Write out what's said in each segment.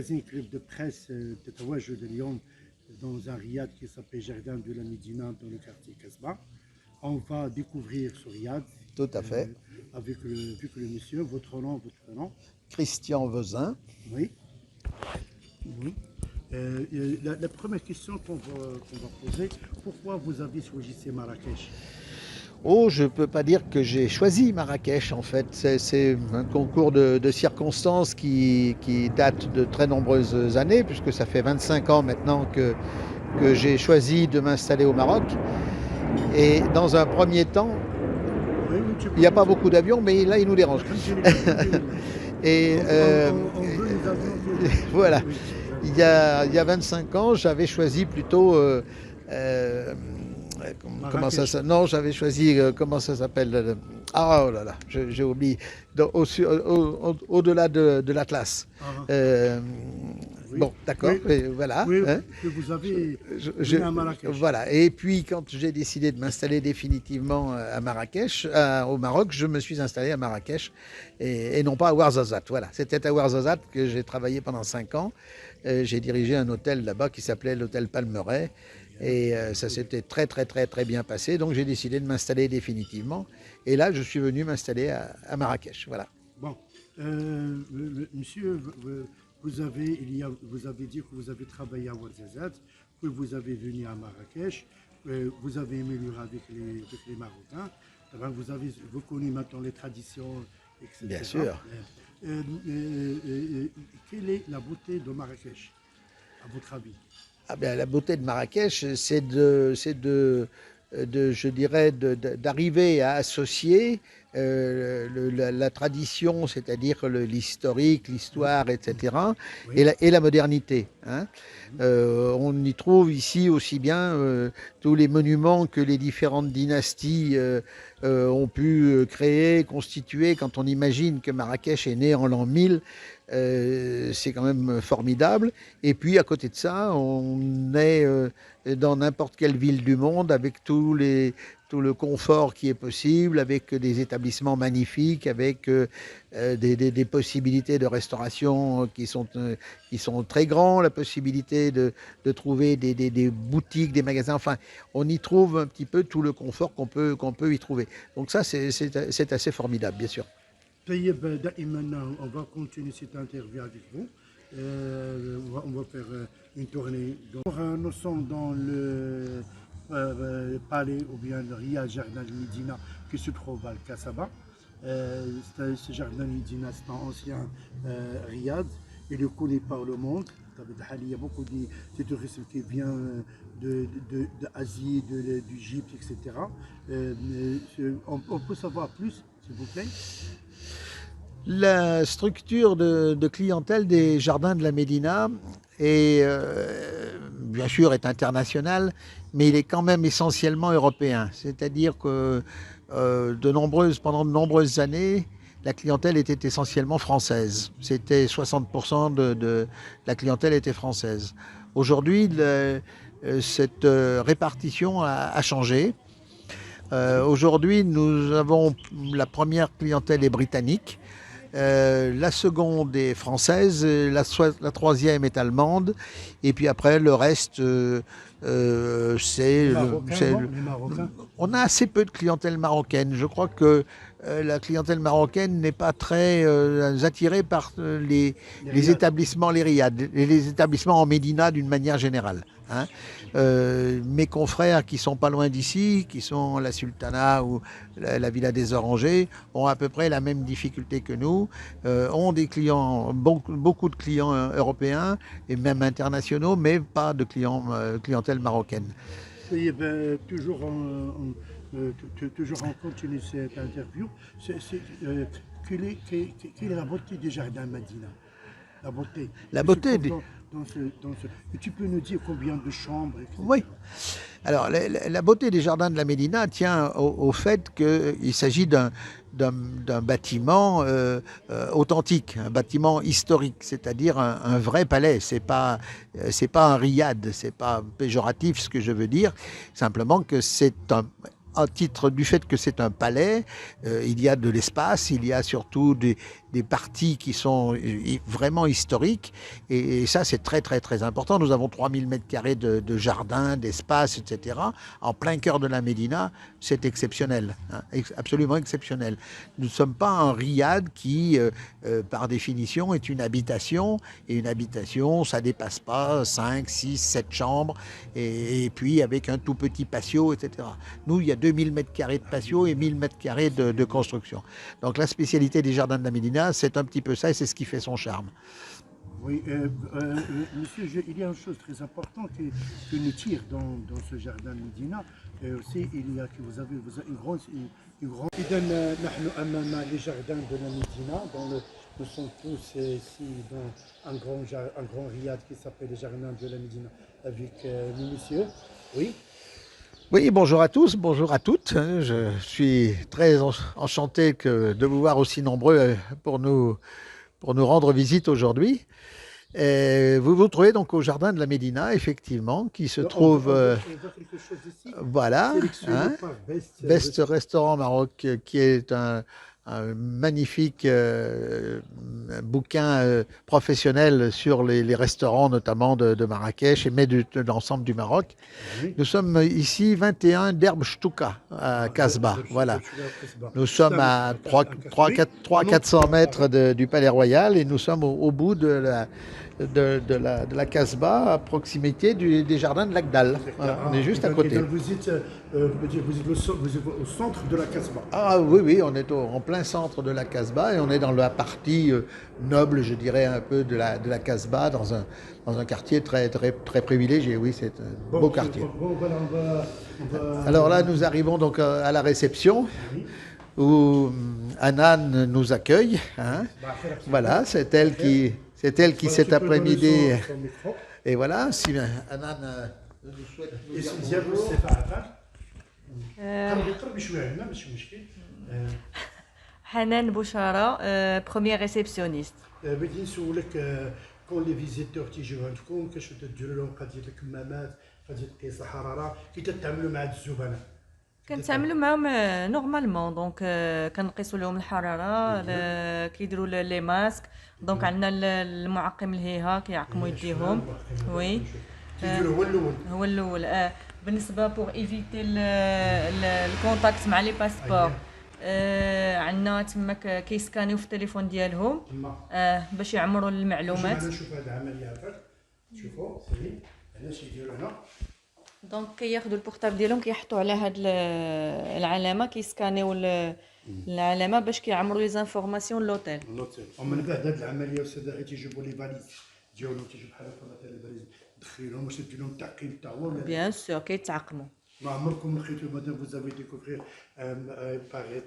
magazine club de presse de Tawajo de Lyon dans un riad qui s'appelle Jardin de la Médina dans le quartier Casbah. On va découvrir ce riad Tout à fait. avec le monsieur, votre nom. Christian Vezin. Oui. Oui. La première question qu'on va poser, pourquoi vous avez choisi Marrakech? Oh, je ne peux pas dire que j'ai choisi Marrakech en fait. C'est un concours de circonstances qui date de très nombreuses années, puisque ça fait 25 ans maintenant que j'ai choisi de m'installer au Maroc. Et dans un premier temps, il n'y a pas beaucoup d'avions, mais là, ils nous dérangent. Et voilà, il y a 25 ans, j'avais choisi plutôt... comment ça s'appelle? Non, j'avais choisi, comment ça s'appelle? Ah, oh là là, j'ai oublié. Au-delà de l'Atlas. Oui. Bon, d'accord, oui. voilà. Oui, hein. que vous avez venu à Marrakech. Voilà, et puis quand j'ai décidé de m'installer définitivement à Marrakech, au Maroc, je me suis installé à Marrakech et non pas à Ouarzazate. Voilà, c'était à Ouarzazate que j'ai travaillé pendant 5 ans. J'ai dirigé un hôtel là-bas qui s'appelait l'hôtel Palmeraie. Et ça s'était très bien passé. Donc j'ai décidé de m'installer définitivement. Et là, je suis venu m'installer à Marrakech. Voilà. Bon, monsieur, vous avez dit que vous avez travaillé à Ouarzazate, que vous avez venu à Marrakech, vous avez amélioré avec les Marocains. Vous connaissez maintenant les traditions, etc. Bien sûr. Quelle est la beauté de Marrakech, à votre avis? Ah bien, la beauté de Marrakech, c'est je dirais, d'arriver à associer la tradition, c'est-à-dire l'historique, l'histoire, etc., Oui. et la modernité. Hein. On y trouve ici aussi bien tous les monuments que les différentes dynasties ont pu créer, constituer. Quand on imagine que Marrakech est né en l'an 1000, c'est quand même formidable. Et puis à côté de ça, on est dans n'importe quelle ville du monde avec tout le confort qui est possible, avec des établissements magnifiques, avec des possibilités de restauration qui sont très grands, la possibilité de trouver des boutiques, des magasins. Enfin, on y trouve un petit peu tout le confort qu'on peut y trouver. Donc ça, c'est assez formidable, bien sûr. On va continuer cette interview avec vous. On va faire une tournée. Donc, nous sommes dans le palais ou bien le Riad Jardin de Médina qui se trouve à Al-Kassaba. Ce jardin de Médina, c'est un ancien riad. Il est connu par le monde. Il y a beaucoup de touristes qui viennent d'Asie, d'Égypte, etc. On peut savoir plus, s'il vous plaît? La structure de clientèle des jardins de la Médina bien sûr, est internationale, mais il est quand même essentiellement européen. C'est-à-dire que pendant de nombreuses années, la clientèle était essentiellement française. C'était 60% de la clientèle était française. Aujourd'hui, cette répartition a changé. Aujourd'hui, nous avons la première clientèle est britannique. La seconde est française, la troisième est allemande, et puis après le reste, c'est... Les Marocains. On a assez peu de clientèle marocaine. Je crois que la clientèle marocaine n'est pas très attirée par les établissements, les riads, les établissements en Médina d'une manière générale. Hein. Mes confrères qui sont pas loin d'ici, qui sont la Sultana ou la Villa des Orangers, ont à peu près la même difficulté que nous, ont des clients, beaucoup de clients européens et même internationaux, mais pas de clientèle marocaine. Toujours on continue cette interview. Quelle est la beauté du jardin Médina? La beauté. La beauté tu peux nous dire combien de chambres, etc. Oui. Alors, la beauté des jardins de la Médina tient au fait qu'il s'agit d'un bâtiment authentique, un bâtiment historique, c'est-à-dire un vrai palais. C'est pas un riad, c'est pas péjoratif ce que je veux dire, simplement que c'est à titre du fait que c'est un palais, il y a de l'espace, il y a surtout des parties qui sont vraiment historiques. Et ça, c'est très, très, très important. Nous avons 3000 m² de jardin, d'espace, etc. En plein cœur de la Médina, c'est exceptionnel, hein, absolument exceptionnel. Nous ne sommes pas un riad qui, par définition, est une habitation. Et une habitation, ça ne dépasse pas 5, 6, 7 chambres. Et puis avec un tout petit patio, etc. Nous, il y a 2000 m² de patio et 1000 m² de construction. Donc la spécialité des jardins de la Médina, c'est un petit peu ça et c'est ce qui fait son charme. Oui, monsieur, il y a une chose très importante que nous tire dans ce jardin de Médina. Et aussi, il y a que vous avez une grande. إذا نحن أمام les jardins de la Médina. Nous sommes tous ici dans un grand riad qui s'appelle les jardins de la Médina avec nous, monsieur. Oui. Oui, bonjour à tous, bonjour à toutes. Je suis très enchanté de vous voir aussi nombreux pour nous rendre visite aujourd'hui. Vous vous trouvez donc au jardin de la Médina, effectivement, qui se trouve, voilà, hein, Best Restaurant Maroc, qui est un magnifique bouquin professionnel sur les restaurants, notamment de Marrakech, mais de l'ensemble du Maroc. Oui. Nous sommes ici 21 d'Herbe Stouka, à Casbah. Voilà. Nous sommes à 300-400 mètres du Palais Royal et nous sommes au bout de la Casbah, à proximité des jardins de l'Agdal. Voilà, on est juste à côté. Vous êtes au centre de la Casbah. Ah oui, on est en plein centre de la Casbah et on est dans la partie noble, je dirais, un peu de la Casbah, dans un quartier très, très, très privilégié. Oui, c'est un beau quartier. Alors là, nous arrivons donc à la réception. Oui. Où Anan nous accueille. Hein. Voilà, c'est elle qui cet après-midi. Et voilà, si Anan nous souhaite. Hanan Bouchara, premier réceptionniste. بدي نسولك كون لي فيزيتور تيجيو عندكم كاش تديروا لهم قضيه الكمامات قضيه قياس الحراره كي تتعاملوا مع الزبناء كنتعاملوا معاهم نورمالمون دونك كنقيسوا لهم الحراره كيديروا لي ماسك دونك عندنا المعقم الهيها كيعقموا يديهم وي هو الاول بالنسبه بور ايفيتي الكونتاكت مع لي باسبور عندنا تماك كيسكانيو في التليفون ديالهم باش يعمروا المعلومات. نشوف هذه العمليه شوفوا سيدي علاش يديروا هنا دونك كياخذوا البورطابل ديالهم كيحطوا على هاد العلامه كيسكانيو العلامه باش كيعمروا لي زانفورماسيون لوتيل. ومن بعد هاد العمليه استاذ تيجيبوا لي فاليز ديالهم تيجيب بحال هكا مثلا الفاليز تدخليهم واش دير لهم التعقيم تاع هو بيان سور كيتعقموا. ما عمركم لقيتوا مثلا فوزافي ديكوفرير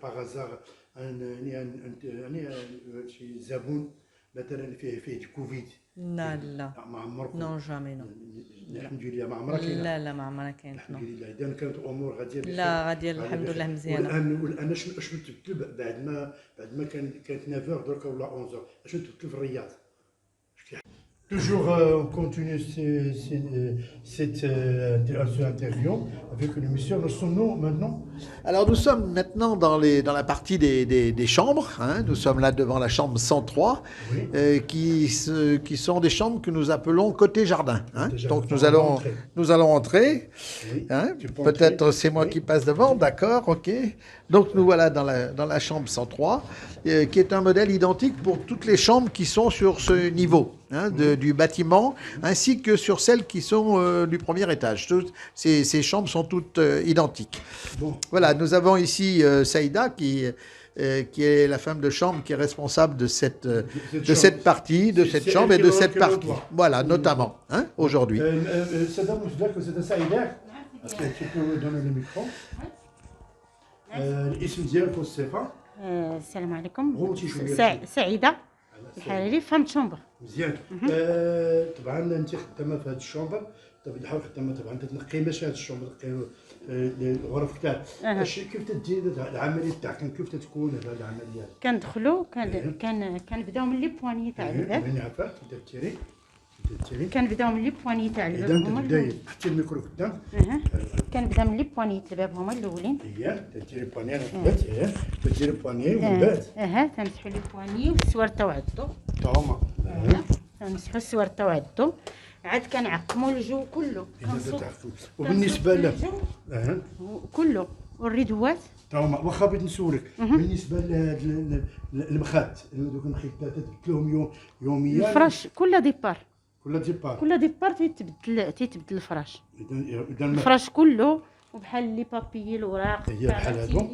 باغ هازار يعني شي زبون مثلا فيه كوفيد؟ لا ما عمركم؟ نو جامي نو. الحمد لله ما عمرها كاينه؟ لا ما عمرها كاينه. الحمد لله اذا كانت الامور غاديه بخير. لا غاديه الحمد لله مزيانه. والان شنو تبدل بعد ما كانت 9h دركا ولا 11h شنو تبدل في الرياض؟ Toujours, on continue cette interview avec le monsieur. Nous sommes nous maintenant. Alors nous sommes maintenant dans la partie des chambres. Hein. Nous sommes là devant la chambre 103, oui. Qui sont des chambres que nous appelons côté jardin. Hein. Donc nous allons entrer. Oui. Hein. Peut-être c'est moi qui passe devant. D'accord, ok. Donc nous voilà dans la chambre 103, qui est un modèle identique pour toutes les chambres qui sont sur ce niveau. Hein, du bâtiment, ainsi que sur celles qui sont du premier étage. Ces chambres sont toutes identiques. Bon. Voilà, nous avons ici Saïda, qui est la femme de chambre, qui est responsable de cette partie, de cette chambre et de cette partie. Voilà, notamment, hein, aujourd'hui. Saïda, tu peux donner le micro. الاسم ديالك والصفه. السلام عليكم. سعيده الحريري فهم شومبر. مزيان. طبعا انت خدامه في هذه الشومبر بطبيعه الحال خدامه طبعا تنقي ماشي هذه الشومبر تنقي الغرف تاعك. كيف تدير العمليه تاعك كيف تكون هذه العمليه؟ كندخلوا كنبداو من لي بواني تاع الباب. ماني عارفه كيف ديري كنبداو من لي بواني تاع الباب اذا هما تبداي الاولين. حتى الميكرو قدام. كنبدا من لي بواني تاع الباب هما الاولين. هي تديري باني انا بدات هي تديري باني ومن بعد تنمسحوا لي بواني والسوارته وعدو. طعمه. تنمسحوا السوارته وعدو. عاد كنعقموا الجو كله. وبالنسبه له كله والريدوات. طعمه. واخا بغيت نسولك بالنسبه للمخات دوك المخيطات تبدلهم يوميا. الفراش كل ديبار. كل ديبار تيتبدل الفراش. اذا الفراش كله وبحال لي بابي الوراق هي بحال هادو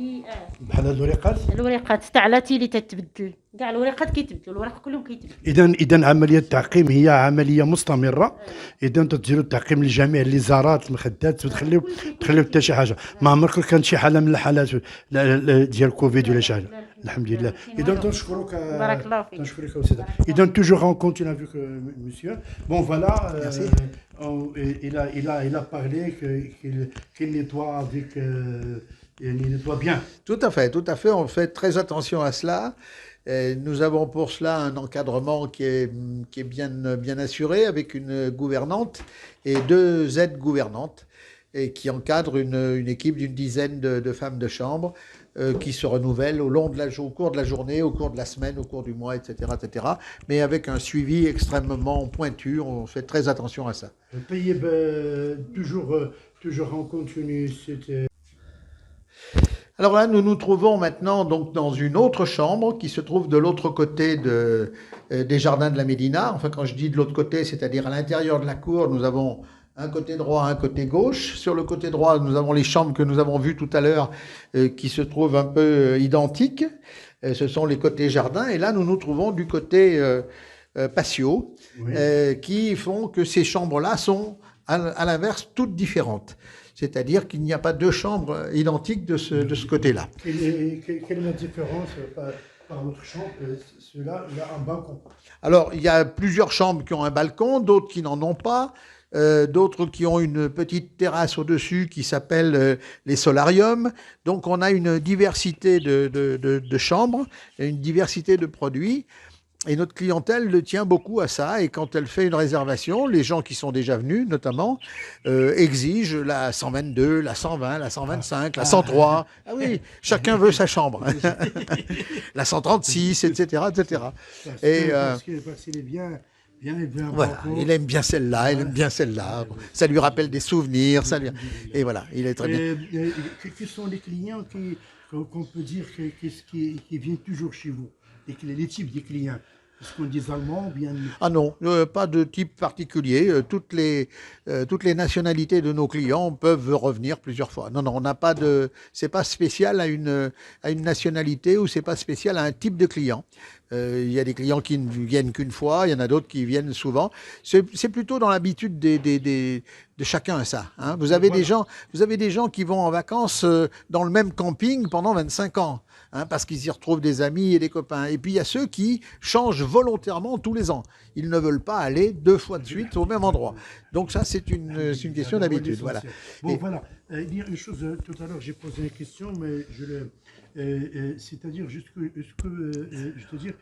بحال هاد الوريقات تاع لاتيلي تتبدل كاع الوريقات كيتبدلوا الوراق كلهم كيتبدلوا. اذا عمليه التعقيم هي عمليه مستمره. اذا تديروا التعقيم لجميع الليزارات المخدات وتخليو حتى شي حاجه. ما عمرك كانت شي حاله من الحالات ديال كوفيد ولا شي حاجه؟ الحمد لله. اذا تنشكرك بارك الله فيك. تنشكرك استاذ. اذا توجور اون كونتينيو افيك مسيو. بون فوالا il a parlé qu'il nettoie avec il nettoie bien. Tout à fait, tout à fait. On fait très attention à cela. Nous avons pour cela un encadrement qui est bien assuré avec une gouvernante et 2 aides gouvernantes et qui encadrent une équipe d'une dizaine de femmes de chambre qui se renouvellent au cours de la journée, au cours de la semaine, au cours du mois, etc., etc. Mais avec un suivi extrêmement pointu. On fait très attention à ça. Toujours en continu. Alors là, nous nous trouvons maintenant donc dans une autre chambre qui se trouve de l'autre côté des jardins de la Médina. Enfin, quand je dis de l'autre côté, c'est-à-dire à l'intérieur de la cour, nous avons un côté droit, un côté gauche. Sur le côté droit, nous avons les chambres que nous avons vues tout à l'heure qui se trouvent un peu identiques. Ce sont les côtés jardins. Et là, nous nous trouvons du côté patio, qui font que ces chambres-là sont, à l'inverse, toutes différentes. C'est-à-dire qu'il n'y a pas 2 chambres identiques de ce côté-là. Quelle est la différence par notre chambre? Celui-là, il a un balcon. Alors, il y a plusieurs chambres qui ont un balcon, d'autres qui n'en ont pas, d'autres qui ont une petite terrasse au-dessus qui s'appelle les solariums. Donc, on a une diversité de chambres, une diversité de produits. Et notre clientèle le tient beaucoup à ça. Et quand elle fait une réservation, les gens qui sont déjà venus, notamment, exigent la 122, la 120, la 125, la 103. Ah oui, chacun veut sa chambre. La 136, etc., etc. Parce qu'il est bien voilà, il aime bien celle-là, il aime bien celle-là. Ça lui rappelle des souvenirs. Et voilà, il est très bien. Quels sont les clients qu'on peut dire qui viennent toujours chez vous? Les types de clients? Est-ce qu'on dit allemand bien? Ah non, pas de type particulier. Toutes les nationalités de nos clients peuvent revenir plusieurs fois. Non, on n'a pas de. C'est pas spécial à une nationalité ou c'est pas spécial à un type de client. Il y a des clients qui ne viennent qu'une fois, il y en a d'autres qui viennent souvent. C'est plutôt dans l'habitude de chacun ça. Hein. Vous avez des gens qui vont en vacances dans le même camping pendant 25 ans. Hein, parce qu'ils y retrouvent des amis et des copains. Et puis il y a ceux qui changent volontairement tous les ans. Ils ne veulent pas aller 2 fois de suite au même endroit. Donc ça, c'est une question d'habitude. Voilà. Bon, voilà. Il y a une chose, tout à l'heure, j'ai posé une question, mais c'est-à-dire, je te dire,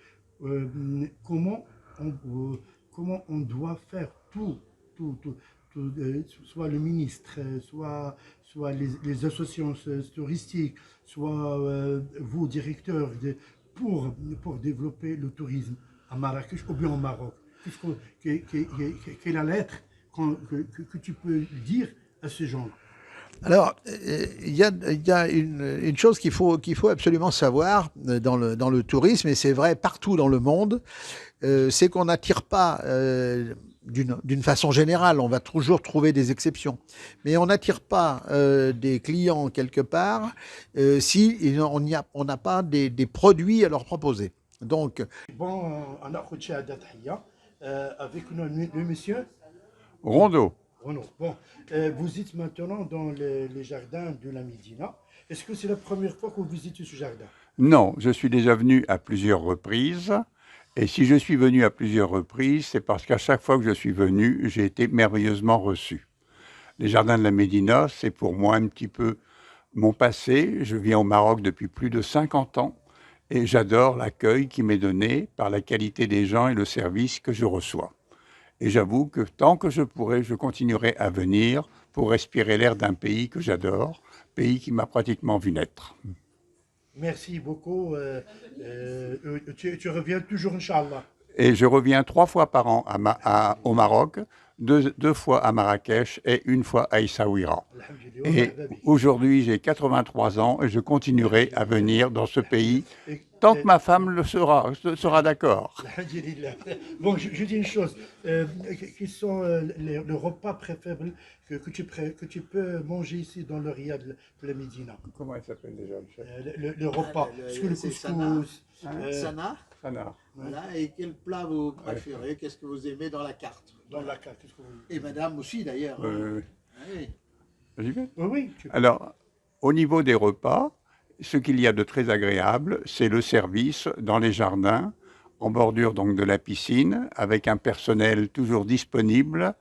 comment on doit faire tout, soit le ministre, soit les associations touristiques, soit vous, directeurs, pour développer le tourisme à Marrakech ou bien au Maroc. Quelle est la lettre que tu peux dire à ces gens? Alors, il y a une chose qu'il faut absolument savoir dans le tourisme, et c'est vrai partout dans le monde, c'est qu'on n'attire pas, d'une façon générale, on va toujours trouver des exceptions, mais on n'attire pas des clients quelque part si on n'a pas des produits à leur proposer. Donc, bon, on a avec le monsieur Rondeau. Bon, vous êtes maintenant dans les jardins de la Médina. Est-ce que c'est la première fois que vous visitez ce jardin? Non, je suis déjà venu à plusieurs reprises. Et si je suis venu à plusieurs reprises, c'est parce qu'à chaque fois que je suis venu, j'ai été merveilleusement reçu. Les jardins de la Médina, c'est pour moi un petit peu mon passé. Je vis au Maroc depuis plus de 50 ans et j'adore l'accueil qui m'est donné par la qualité des gens et le service que je reçois. Et j'avoue que tant que je pourrai, je continuerai à venir pour respirer l'air d'un pays que j'adore, pays qui m'a pratiquement vu naître. Merci beaucoup. Tu reviens toujours, Inch'Allah. Et je reviens 3 fois par an au Maroc, deux fois à Marrakech et une fois à Essaouira. Et aujourd'hui, j'ai 83 ans et je continuerai à venir dans ce pays tant que ma femme sera d'accord. Bon, je dis une chose. Quels sont les repas préférés que tu peux manger ici dans le riad de la Médina? Comment il s'appelle déjà le chef? Le repas. Est-ce que le couscous, Sana. Sana. Voilà. Et quel plat vous préférez? Qu'est-ce que vous aimez dans la carte? dans la carte, qu'est-ce que vous... Et madame aussi d'ailleurs. Oui. J'y vais. Oui. Alors, au niveau des repas, ce qu'il y a de très agréable, c'est le service dans les jardins, en bordure donc de la piscine, avec un personnel toujours disponible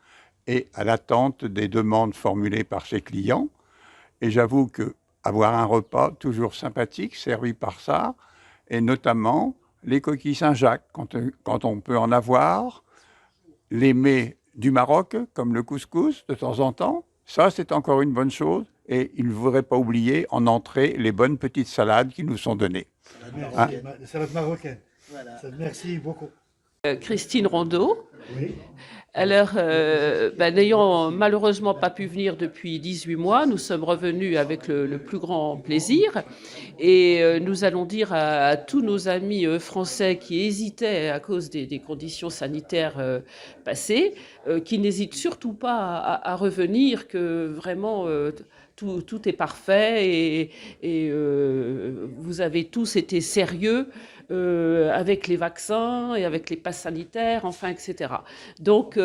et à l'attente des demandes formulées par ses clients. Et j'avoue que avoir un repas toujours sympathique, servi par ça, et notamment les coquilles Saint-Jacques, quand on peut en avoir, les mets du Maroc, comme le couscous, de temps en temps, ça c'est encore une bonne chose. Et il ne faudrait pas oublier en entrée les bonnes petites salades qui nous sont données. Merci, salade marocaine. Voilà. Merci beaucoup. Christine Rondeau. Oui. Alors, n'ayant malheureusement pas pu venir depuis 18 mois, nous sommes revenus avec le plus grand plaisir et nous allons dire à tous nos amis français qui hésitaient à cause des conditions sanitaires passées, qu'ils n'hésitent surtout pas à revenir, que vraiment tout est parfait et vous avez tous été sérieux avec les vaccins et avec les passes sanitaires, enfin, etc. Donc,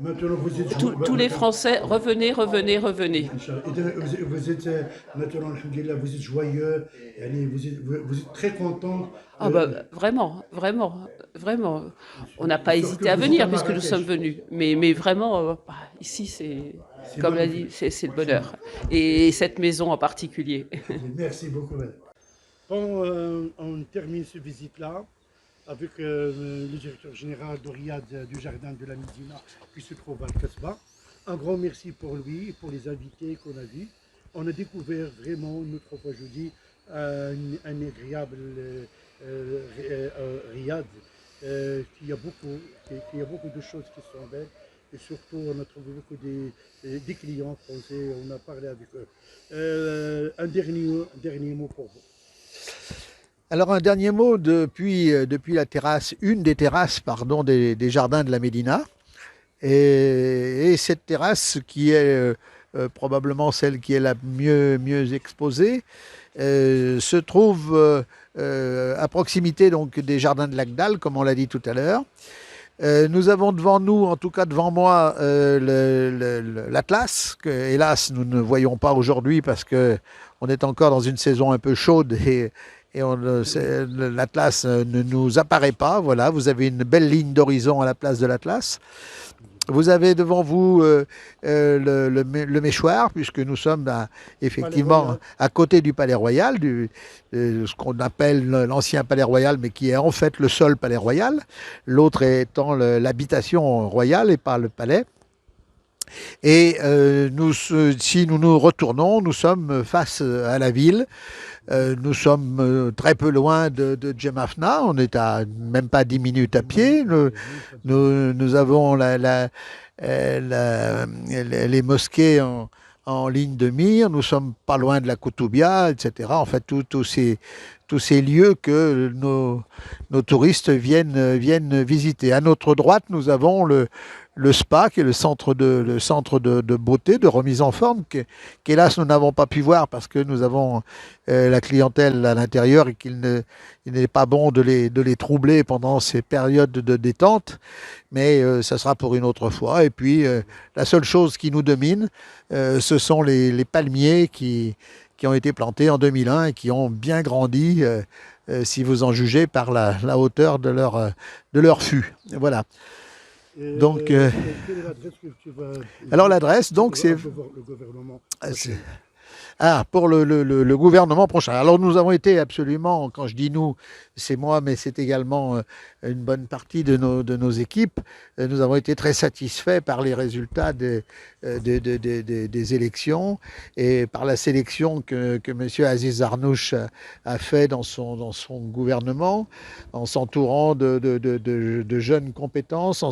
Maintenant, vous êtes tous les Français, revenez. Vous êtes maintenant, alhamdoulilah, vous êtes joyeux, vous êtes très content. Ah vraiment. On n'a pas hésité à venir puisque nous sommes venus. Mais vraiment, ici, c'est comme l'a dit, c'est le bonheur. Et cette maison en particulier. Merci beaucoup, madame. Bon, on termine cette visite-là avec le directeur général de Riyad du Jardin de la Médina qui se trouve à Al-Kasbah. Un grand merci pour lui et pour les invités qu'on a vus. On a découvert vraiment, une autre fois je dis, un agréable Riyad qui a beaucoup de choses qui sont belles. Et surtout, on a trouvé beaucoup des clients français, on a parlé avec eux. Un dernier mot pour vous. Alors un dernier mot depuis la terrasse, une des terrasses des jardins de la Médina. Et cette terrasse qui est probablement celle qui est la mieux exposée, se trouve à proximité donc des jardins de l'Agdal, comme on l'a dit tout à l'heure. Nous avons devant nous, en tout cas devant moi, l'Atlas, que hélas nous ne voyons pas aujourd'hui parce qu'on est encore dans une saison un peu chaude et l'Atlas ne nous apparaît pas. Voilà, vous avez une belle ligne d'horizon à la place de l'Atlas. Vous avez devant vous le Méchoir, puisque nous sommes effectivement à côté du Palais Royal, ce qu'on appelle l'ancien Palais Royal, mais qui est en fait le seul Palais Royal, l'autre étant l'habitation royale et pas le palais. Et si nous nous retournons, nous sommes face à la ville. Nous sommes très peu loin de Djemafna, on est à même pas 10 minutes à pied. Nous avons les mosquées en ligne de mire, nous sommes pas loin de la Koutoubia, etc. En fait, tous ces lieux que nos touristes viennent visiter. À notre droite, nous avons le spa, qui est le centre de beauté, de remise en forme, qu'hélas nous n'avons pas pu voir parce que nous avons la clientèle à l'intérieur et qu'il n'est pas bon de les troubler pendant ces périodes de détente, mais ça sera pour une autre fois. Et puis la seule chose qui nous domine, ce sont les palmiers qui ont été plantés en 2001 et qui ont bien grandi, si vous en jugez par la hauteur de leur fût. Voilà. Donc, quelle est l'adresse que tu vas... alors l'adresse, donc c'est... Le gouvernement. pour le gouvernement prochain. Alors nous avons été absolument, quand je dis nous, c'est moi, mais c'est également une bonne partie de nos équipes, nous avons été très satisfaits par les résultats des élections et par la sélection que M. Aziz Zarnouch a fait dans son gouvernement, en s'entourant de jeunes compétences,